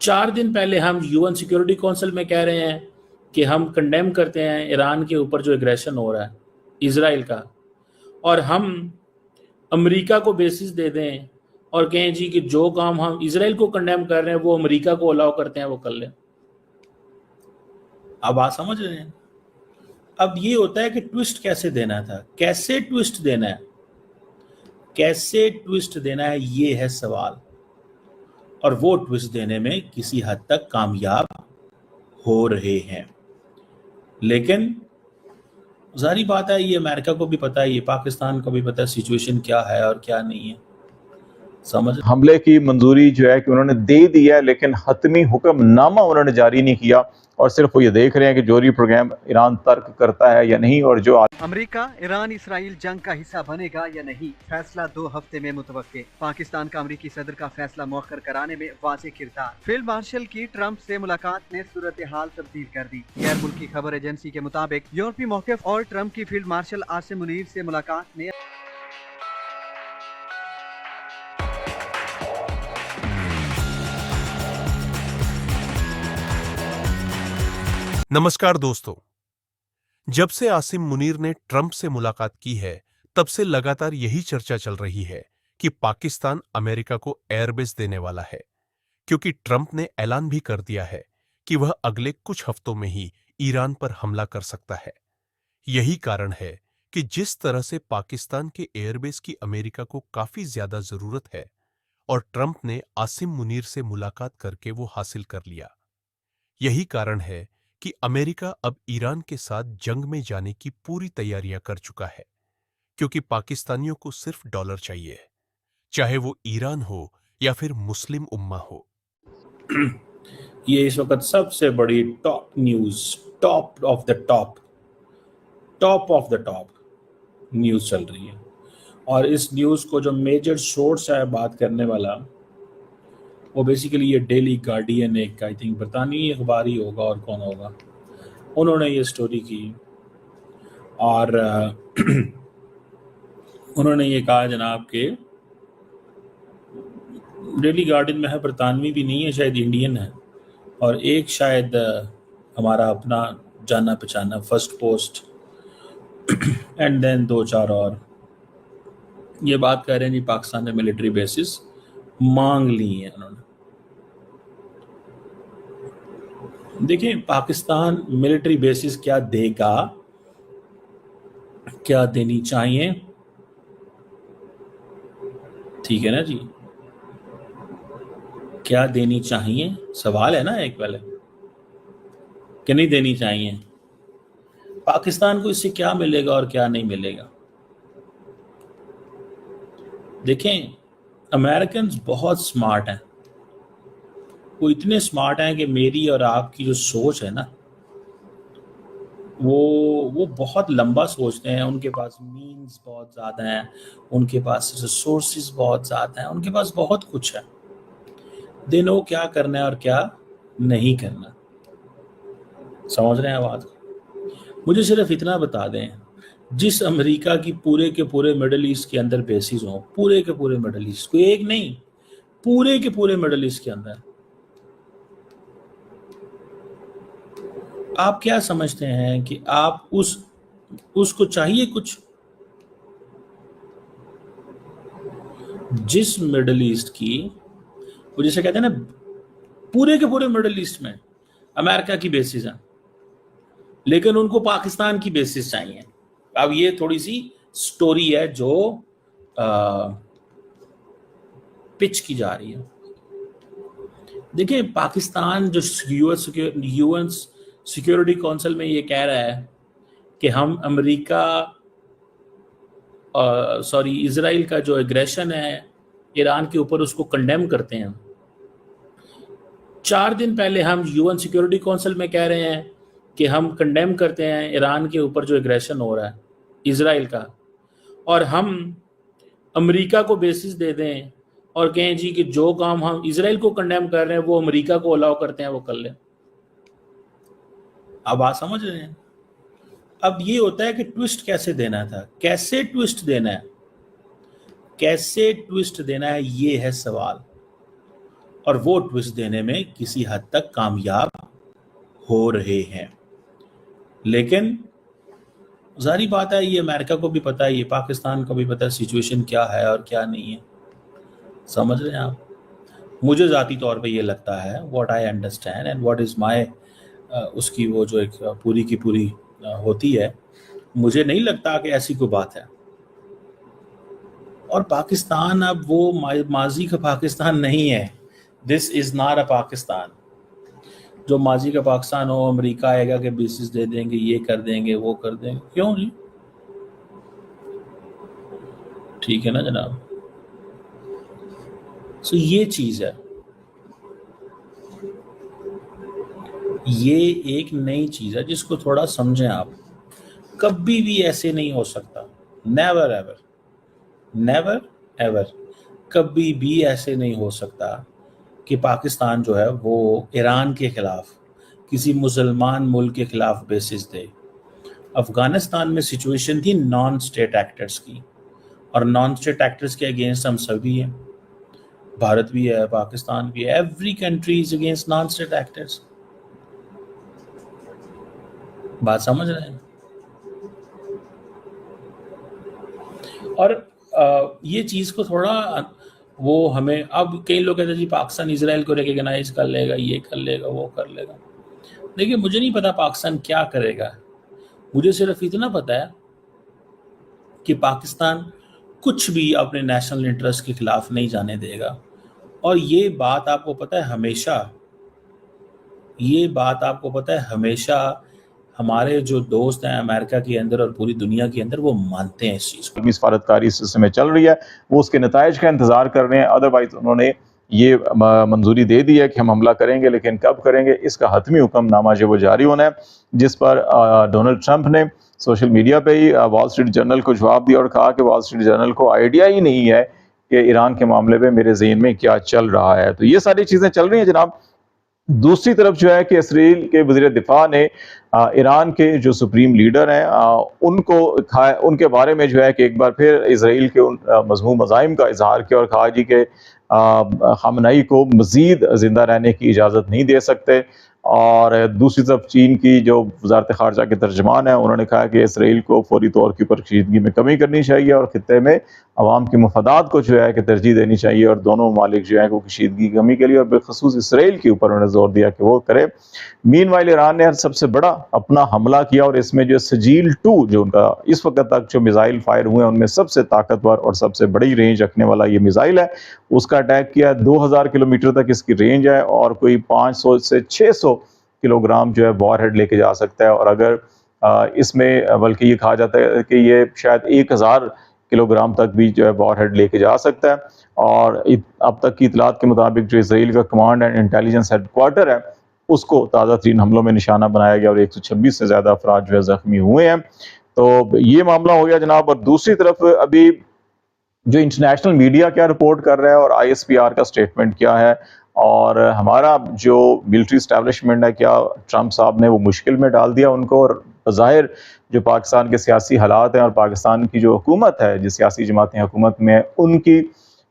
4 दिन पहले हम यूएन सिक्योरिटी काउंसिल में कह रहे हैं कि हम कंडेम करते हैं ईरान के ऊपर जो एग्रेशन हो रहा है इसराइल का, और हम अमेरिका को बेसिस दे दें और कहें जी कि जो काम हम इसराइल को कंडेम कर रहे हैं वो अमेरिका को अलाउ करते हैं वो कर लें। अब आप समझ रहे हैं? अब ये होता है कि ट्विस्ट कैसे देना था, कैसे ट्विस्ट देना है, कैसे ट्विस्ट देना है, ये है सवाल। और वो ट्विस्ट देने में किसी हद तक कामयाब हो रहे हैं, लेकिन जारी बात है, ये अमेरिका को भी पता है, ये पाकिस्तान को भी पता है सिचुएशन क्या है और क्या नहीं है। समझ हमले की मंजूरी जो है कि उन्होंने दे दी है, लेकिन हतमी हुक्मनामा उन्होंने जारी नहीं किया और सिर्फ वो ये देख रहे हैं कि जोरी प्रोग्राम ईरान तर्क करता है या नहीं। और जो अमेरिका ईरान इसराइल जंग का हिस्सा बनेगा या नहीं, फैसला 2 हफ्ते में मुतवक्के। पाकिस्तान का अमेरिकी सदर का फैसला मौखर कराने में वाज़ेह किरदार। फील्ड मार्शल की ट्रंप से मुलाकात ने सूरत हाल तब्दील कर दी। गैर मुल्की खबर एजेंसी के मुताबिक यूरोपीय मौक़िफ़ और ट्रंप की फील्ड मार्शल आसिम मुनीर से मुलाकात ने नमस्कार दोस्तों, जब से आसिम मुनीर ने ट्रंप से मुलाकात की है तब से लगातार यही चर्चा चल रही है कि पाकिस्तान अमेरिका को एयरबेस देने वाला है, क्योंकि ट्रंप ने ऐलान भी कर दिया है कि वह अगले कुछ हफ्तों में ही ईरान पर हमला कर सकता है। यही कारण है कि जिस तरह से पाकिस्तान के एयरबेस की अमेरिका को काफी ज्यादा जरूरत है और ट्रंप ने आसिम मुनीर से मुलाकात करके वो हासिल कर लिया। यही कारण है कि अमेरिका अब ईरान के साथ जंग में जाने की पूरी तैयारियां कर चुका है, क्योंकि पाकिस्तानियों को सिर्फ डॉलर चाहिए, चाहे वो ईरान हो या फिर मुस्लिम उम्मा हो। ये इस वक्त सबसे बड़ी top news, top of the top news चल रही है। और इस न्यूज को जो मेजर सोर्स है बात करने वाला, वो बेसिकली ये डेली गार्डियन, एक आई थिंक बरतानवी अखबार ही होगा और कौन होगा, उन्होंने ये स्टोरी की और उन्होंने ये कहा जनाब कि डेली गार्डियन में है, बरतानवी भी नहीं है, शायद इंडियन है, और एक शायद हमारा अपना जाना पहचाना फर्स्ट पोस्ट एंड देन 2-4 और। ये बात कर रहे हैं जी पाकिस्तान ने मिलिट्री बेसिस मांग ली है उन्होंने। देखिए पाकिस्तान मिलिट्री बेसिस क्या देगा, क्या देनी चाहिए, ठीक है ना जी, क्या देनी चाहिए सवाल है ना एक पहले, कि नहीं देनी चाहिए, पाकिस्तान को इससे क्या मिलेगा और क्या नहीं मिलेगा। देखें अमेरिकन बहुत स्मार्ट हैं, वो इतने स्मार्ट हैं कि मेरी और आपकी जो सोच है ना, वो बहुत लंबा सोचते हैं। उनके पास मीन्स बहुत ज़्यादा हैं, उनके पास रिसोर्सेज बहुत ज़्यादा हैं, उनके पास बहुत कुछ है। दे नो क्या करना है और क्या नहीं करना। समझ रहे हैं बात को? मुझे सिर्फ इतना बता दें, जिस अमेरिका की पूरे के पूरे मिडल ईस्ट के अंदर बेसिस हों, पूरे के पूरे मिडल ईस्ट, कोई एक नहीं, पूरे के पूरे मिडल ईस्ट के अंदर, आप क्या समझते हैं कि आप उसको चाहिए कुछ? जिस मिडल ईस्ट की, वो जैसे कहते हैं ना, पूरे के पूरे मिडल ईस्ट में अमेरिका की बेसिस है, लेकिन उनको पाकिस्तान की बेसिस चाहिए। अब ये थोड़ी सी स्टोरी है जो पिच की जा रही है। देखिए पाकिस्तान जो यूएन सिक्योरिटी काउंसिल में ये कह रहा है कि हम अमेरिका इसराइल का जो एग्रेशन है ईरान के ऊपर, उसको कंडेम करते हैं। 4 दिन पहले हम यूएन सिक्योरिटी काउंसिल में कह रहे हैं कि हम कंडेम करते हैं ईरान के ऊपर जो एग्रेशन हो रहा है इसराइल का, और हम अमेरिका को बेसिस दे दें और कहें जी कि जो काम हम इसराइल को कंडेम कर रहे हैं वो अमेरिका को अलाउ करते हैं वो कर लें। अब आप समझ रहे हैं? अब ये होता है कि ट्विस्ट कैसे देना था, कैसे ट्विस्ट देना है, कैसे ट्विस्ट देना है, ये है सवाल। और वो ट्विस्ट देने में किसी हद तक कामयाब हो रहे हैं। लेकिन जारी बात है, ये अमेरिका को भी पता है, ये पाकिस्तान को भी पता है सिचुएशन क्या है और क्या नहीं है। समझ रहे हैं आप? मुझे ज़ाती तौर पे ये लगता है, what I understand and what is my उसकी वो जो एक पूरी की पूरी होती है, मुझे नहीं लगता कि ऐसी कोई बात है। और पाकिस्तान अब वो माजी का पाकिस्तान नहीं है। This is not a Pakistan. जो माजी का पाकिस्तान हो, अमेरिका आएगा कि बेसिस दे देंगे, ये कर देंगे, वो कर देंगे, क्यों जी? ठीक है ना जनाब? सो ये चीज़ है, ये एक नई चीज़ है जिसको थोड़ा समझें आप। कभी भी ऐसे नहीं हो सकता, नेवर एवर, नेवर एवर, कभी भी ऐसे नहीं हो सकता कि पाकिस्तान जो है वो ईरान के खिलाफ, किसी मुसलमान मुल्क के खिलाफ बेसिस दे। अफगानिस्तान में सिचुएशन थी नॉन स्टेट एक्टर्स की, और नॉन स्टेट एक्टर्स के अगेंस्ट हम सभी हैं। भारत भी है, पाकिस्तान भी है, every country is against non state actors. बात समझ रहे हैं? और ये चीज़ को थोड़ा वो हमें, अब कई लोग कहते हैं जी पाकिस्तान इसराइल को रिकग्नाइज कर लेगा, ये कर लेगा, वो कर लेगा। देखिए, मुझे नहीं पता पाकिस्तान क्या करेगा, मुझे सिर्फ इतना पता है कि पाकिस्तान कुछ भी अपने नेशनल इंटरेस्ट के खिलाफ नहीं जाने देगा। और ये बात आपको पता है, हमेशा ये बात आपको पता है, हमेशा हमारे जो दोस्त हैं अमेरिका के अंदर और पूरी दुनिया के अंदर, वो मानते हैं इस चीज़ को। सफारतकारी इस समय चल रही है, वो उसके नताइज का इंतजार कर रहे हैं। अदरवाइज उन्होंने ये मंजूरी दे दी है कि हम हमला करेंगे, लेकिन कब करेंगे इसका हतमी हुक्मनामा जो वो जारी होना है, जिस पर डोनाल्ड ट्रंप ने सोशल मीडिया पे ही वॉल स्ट्रीट जर्नल को जवाब दिया और कहा कि वॉल स्ट्रीट जर्नल को आइडिया ही नहीं है कि ईरान के मामले में मेरे ज़हन में क्या चल रहा है। तो ये सारी चीज़ें चल रही हैं जनाब। दूसरी तरफ जो है कि इसराइल के वज़ीर दिफा ने ईरान के जो सुप्रीम लीडर हैं उनके बारे में जो है कि एक बार फिर इसराइल के उन मज़मूम मज़ाहिम का इजहार किया और कहा जी कि ख़ामनेई को मज़ीद ज़िंदा रहने की इजाज़त नहीं दे सकते। और दूसरी तरफ चीन की जो वज़ारत ख़ारजा के तर्जमान है, उन्होंने कहा कि इसराइल को फौरी तौर के ऊपर कशीदगी में कमी करनी चाहिए और ख़ित्ते में अवाम के मफादात को जो है कि तरजीह देनी चाहिए, और दोनों ममालिक जो है वो कशीदगी की कमी के लिए और बिलखसूस इसराइल के ऊपर उन्होंने जोर दिया कि वो करे। मीनवाइल ईरान ने सबसे बड़ा अपना हमला किया और इसमें जो सजील 2 जो उनका इस वक्त तक जो मिसाइल फायर हुए हैं उनमें सबसे ताकतवर और सबसे बड़ी रेंज रखने वाला ये मिसाइल है, उसका अटैक किया। 2000 किलोमीटर तक इसकी रेंज है और कोई 500 से 600 किलोग्राम जो है वॉरहेड लेके जा सकता है। और अगर इसमें बल्कि ये कहा जाता है कि ये शायद 1000 किलोग्राम तक भी जो है वॉरहेड लेके जा सकता है। और अब तक की इतलात के मुताबिक जो इसराइल का कमांड एंड इंटेलिजेंस हेडक्वार्टर है, उसको ताज़ा तरीन हमलों में निशाना बनाया गया और 126 से ज़्यादा अफराद जो है ज़ख्मी हुए हैं। तो ये मामला हो गया जनाब। और दूसरी तरफ अभी जो इंटरनेशनल मीडिया क्या रिपोर्ट कर रहा है और ISPR का स्टेटमेंट क्या है, और हमारा जो मिलिट्री इस्टेब्लिशमेंट है, क्या ट्रंप साहब ने वो मुश्किल में डाल दिया उनको। और ज़ाहिर जो पाकिस्तान के सियासी हालात हैं और पाकिस्तान की जो हुकूमत है, जो सियासी जमातें हुकूमत में, उनकी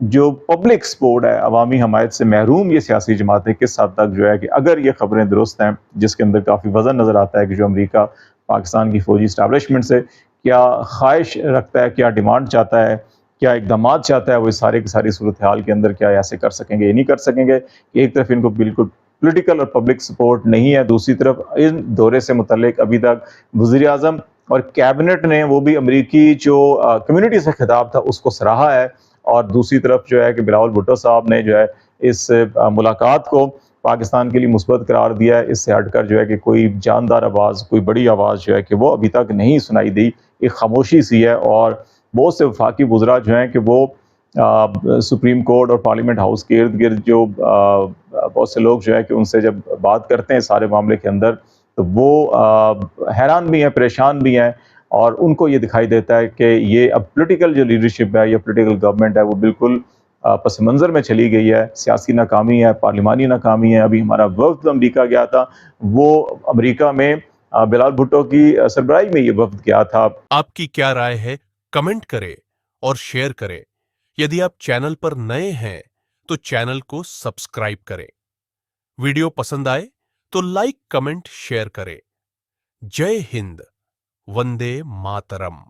जो पब्लिक सपोर्ट है, अवामी हमायत से महरूम ये सियासी जमातें किस हद तक जो है कि अगर ये खबरें दुरुस्त हैं, जिसके अंदर काफ़ी वजन नज़र आता है कि जो अमेरिका पाकिस्तान की फ़ौजी इस्टेब्लिशमेंट से क्या ख्वाहिश रखता है, क्या डिमांड चाहता है, क्या इकदाम चाहता है, वो सारे की सारी सूरत हाल के अंदर क्या ऐसे कर सकेंगे, ये नहीं कर सकेंगे। एक तरफ इनको बिल्कुल पॉलिटिकल और पब्लिक सपोर्ट नहीं है, दूसरी तरफ इन दौरे से मुतल्लिक अभी तक वज़ीर आज़म और कैबिनेट ने वो भी अमरीकी जो कम्युनिटी से खिताब था उसको सराहा है। और दूसरी तरफ जो है कि बिलावल भुट्टो साहब ने जो है इस मुलाकात को पाकिस्तान के लिए मुस्बत करार दिया है। इससे हटकर जो है कि कोई जानदार आवाज़, कोई बड़ी आवाज़ जो है कि वो अभी तक नहीं सुनाई दी, एक खामोशी सी है। और बहुत से वफाकी वज़रा जो हैं कि वो सुप्रीम कोर्ट और पार्लियामेंट हाउस के इर्द गिर्द जो बहुत से लोग जो है कि उनसे जब बात करते हैं सारे मामले के अंदर, तो वो हैरान भी हैं, परेशान भी हैं। और उनको ये दिखाई देता है कि ये अब पॉलिटिकल जो लीडरशिप है या पॉलिटिकल गवर्नमेंट है वो बिल्कुल पस मंज़र में चली गई है। सियासी नाकामी है, पार्लिमानी नाकामी है। अभी हमारा वफ्द अमेरिका गया था, वो अमेरिका में बिलावल भुट्टो की सरबराही में ये वफ्द गया था। आपकी क्या राय है, कमेंट करें और शेयर करें। यदि आप चैनल पर नए हैं तो चैनल को सब्सक्राइब करें। वीडियो पसंद आए तो लाइक, कमेंट, शेयर करें। जय हिंद, वंदे मातरम।